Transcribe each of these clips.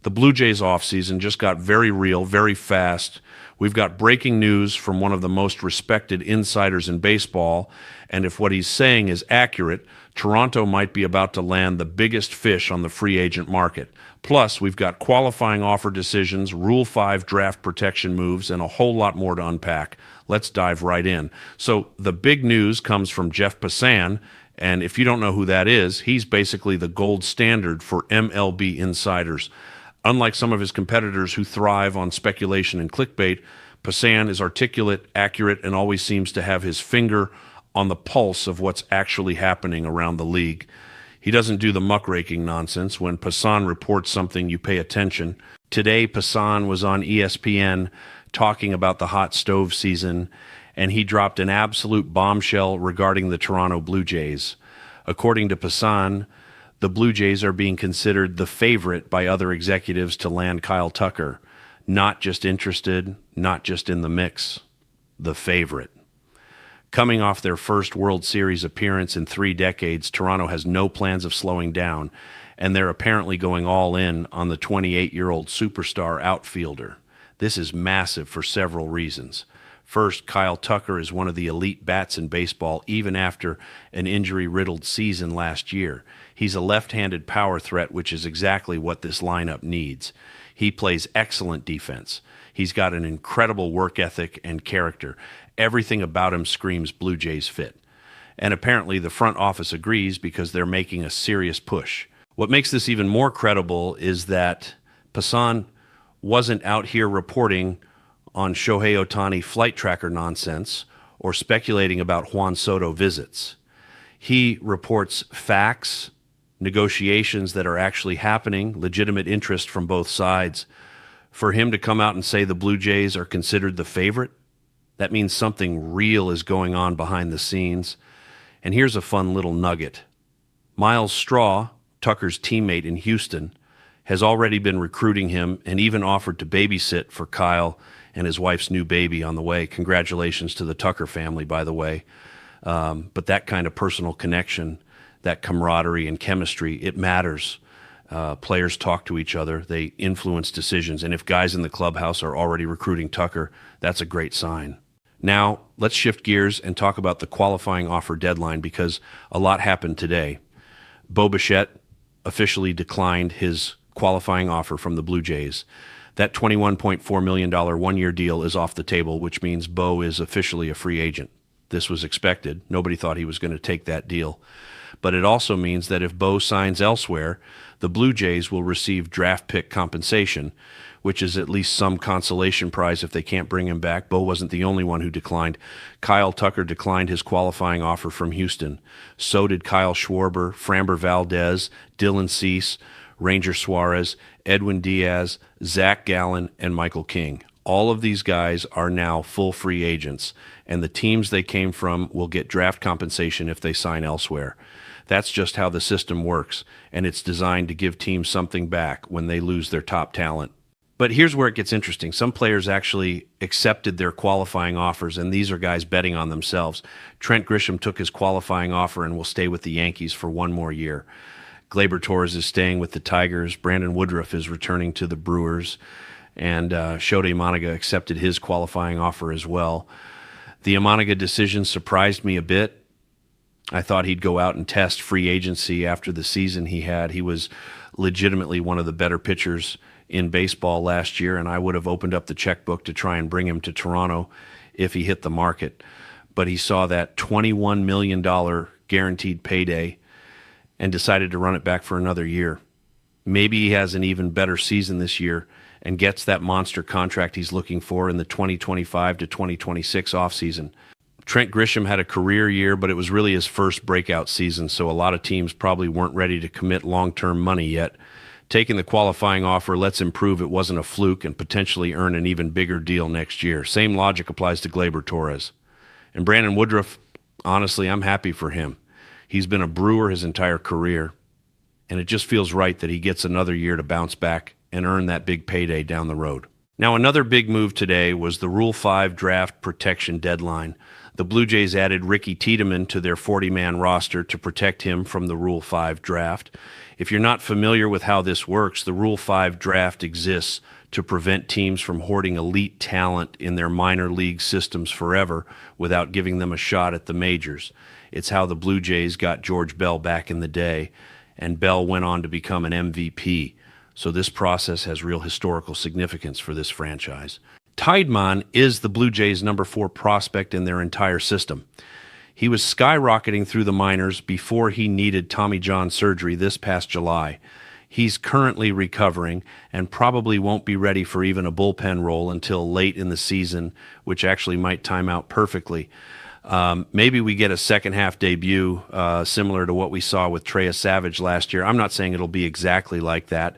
The Blue Jays offseason just got very real, very fast. We've got breaking news from one of the most respected insiders in baseball, and if what he's saying is accurate, Toronto might be about to land the biggest fish on the free agent market. Plus, we've got qualifying offer decisions, Rule 5 draft protection moves, and a whole lot more to unpack. Let's dive right in. So the big news comes from Jeff Passan, and if you don't know who that is, he's basically the gold standard for MLB insiders. Unlike some of his competitors who thrive on speculation and clickbait, Passan is articulate, accurate, and always seems to have his finger on the pulse of what's actually happening around the league. He doesn't do the muckraking nonsense. When Passan reports something, you pay attention. Today, Passan was on ESPN talking about the hot stove season, and he dropped an absolute bombshell regarding the Toronto Blue Jays. According to Passan, the Blue Jays are being considered the favorite by other executives to land Kyle Tucker. Not just interested, not just in the mix, the favorite. Coming off their first World Series appearance in 3 decades, Toronto has no plans of slowing down, and they're apparently going all in on the 28-year-old superstar outfielder. This is massive for several reasons. First, Kyle Tucker is one of the elite bats in baseball even after an injury-riddled season last year. He's a left-handed power threat, which is exactly what this lineup needs. He plays excellent defense. He's got an incredible work ethic and character. Everything about him screams Blue Jays fit. And apparently the front office agrees because they're making a serious push. What makes this even more credible is that Passan wasn't out here reporting on Shohei Ohtani flight tracker nonsense or speculating about Juan Soto visits. He reports facts, negotiations that are actually happening, legitimate interest from both sides. For him to come out and say the Blue Jays are considered the favorite, that means something real is going on behind the scenes. And here's a fun little nugget. Miles Straw, Tucker's teammate in Houston, has already been recruiting him and even offered to babysit for Kyle and his wife's new baby on the way. Congratulations to the Tucker family, by the way. But that kind of personal connection, that camaraderie and chemistry, it matters. Players talk to each other. They influence decisions. And if guys in the clubhouse are already recruiting Tucker, that's a great sign. Now, let's shift gears and talk about the qualifying offer deadline because a lot happened today. Bo Bichette officially declined his qualifying offer from the Blue Jays. That $21.4 million one-year deal is off the table, which means Bo is officially a free agent. This was expected. Nobody thought he was going to take that deal. But it also means that if Bo signs elsewhere, the Blue Jays will receive draft pick compensation, which is at least some consolation prize if they can't bring him back. Bo wasn't the only one who declined. Kyle Tucker declined his qualifying offer from Houston. So did Kyle Schwarber, Framber Valdez, Dylan Cease, Ranger Suarez, Edwin Diaz, Zach Gallen, and Michael King. All of these guys are now full free agents, and the teams they came from will get draft compensation if they sign elsewhere. That's just how the system works, and it's designed to give teams something back when they lose their top talent. But here's where it gets interesting. Some players actually accepted their qualifying offers, and these are guys betting on themselves. Trent Grisham took his qualifying offer and will stay with the Yankees for 1 more year. Gleyber Torres is staying with the Tigers. Brandon Woodruff is returning to the Brewers. And Shota Imanaga accepted his qualifying offer as well. The Imanaga decision surprised me a bit. I thought he'd go out and test free agency after the season he had. He was legitimately one of the better pitchers in baseball last year, and I would have opened up the checkbook to try and bring him to Toronto if he hit the market. But he saw that $21 million guaranteed payday and decided to run it back for another year. Maybe he has an even better season this year and gets that monster contract he's looking for in the 2025 to 2026 offseason. Trent Grisham had a career year, but it was really his first breakout season, so a lot of teams probably weren't ready to commit long-term money yet. Taking the qualifying offer lets him prove it wasn't a fluke and potentially earn an even bigger deal next year. Same logic applies to Gleyber Torres. And Brandon Woodruff, honestly, I'm happy for him. He's been a Brewer his entire career, and it just feels right that he gets another year to bounce back and earn that big payday down the road. Now, another big move today was the Rule 5 draft protection deadline. The Blue Jays added Ricky Tiedemann to their 40-man roster to protect him from the Rule 5 draft. If you're not familiar with how this works, the Rule 5 draft exists to prevent teams from hoarding elite talent in their minor league systems forever without giving them a shot at the majors. It's how the Blue Jays got George Bell back in the day, and Bell went on to become an MVP. So this process has real historical significance for this franchise. Tiedemann is the Blue Jays' number 4 prospect in their entire system. He was skyrocketing through the minors before he needed Tommy John surgery this past July. He's currently recovering and probably won't be ready for even a bullpen role until late in the season, which actually might time out perfectly. Maybe we get a second-half debut similar to what we saw with Trey Savage last year. I'm not saying it'll be exactly like that,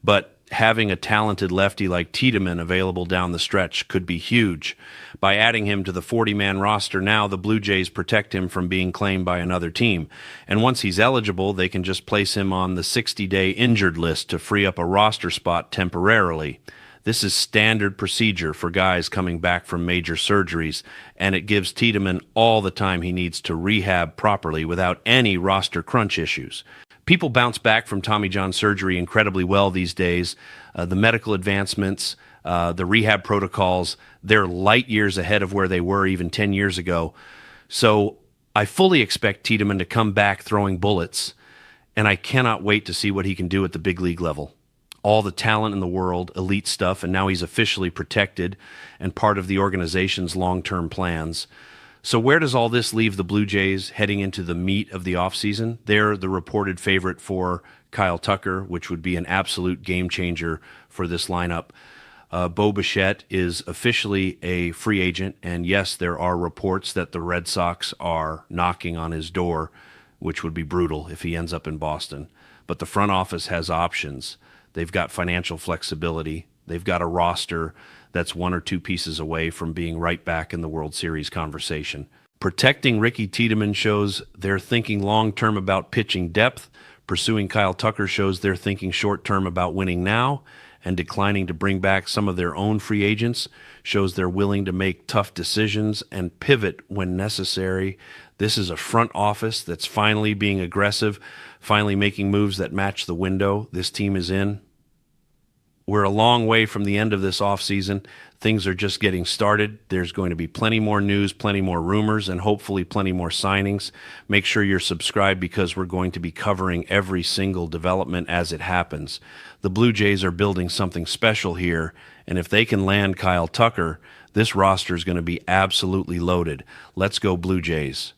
but having a talented lefty like Tiedemann available down the stretch could be huge. By adding him to the 40-man roster now, the Blue Jays protect him from being claimed by another team. And once he's eligible, they can just place him on the 60-day injured list to free up a roster spot temporarily. This is standard procedure for guys coming back from major surgeries, and it gives Tiedemann all the time he needs to rehab properly without any roster crunch issues. People bounce back from Tommy John surgery incredibly well these days. The medical advancements, the rehab protocols, they're light years ahead of where they were even 10 years ago. So I fully expect Tiedemann to come back throwing bullets, and I cannot wait to see what he can do at the big league level. All the talent in the world, elite stuff, and now he's officially protected and part of the organization's long-term plans. So where does all this leave the Blue Jays heading into the meat of the offseason? They're the reported favorite for Kyle Tucker, which would be an absolute game changer for this lineup. Bo Bichette is officially a free agent, and yes, there are reports that the Red Sox are knocking on his door, which would be brutal if he ends up in Boston. But the front office has options. They've got financial flexibility. They've got a roster that's 1 or 2 pieces away from being right back in the World Series conversation. Protecting Ricky Tiedemann shows they're thinking long-term about pitching depth. Pursuing Kyle Tucker shows they're thinking short-term about winning now. And declining to bring back some of their own free agents shows they're willing to make tough decisions and pivot when necessary. This is a front office that's finally being aggressive, finally making moves that match the window this team is in. We're a long way from the end of this offseason. Things are just getting started. There's going to be plenty more news, plenty more rumors, and hopefully plenty more signings. Make sure you're subscribed because we're going to be covering every single development as it happens. The Blue Jays are building something special here, and if they can land Kyle Tucker, this roster is going to be absolutely loaded. Let's go Blue Jays.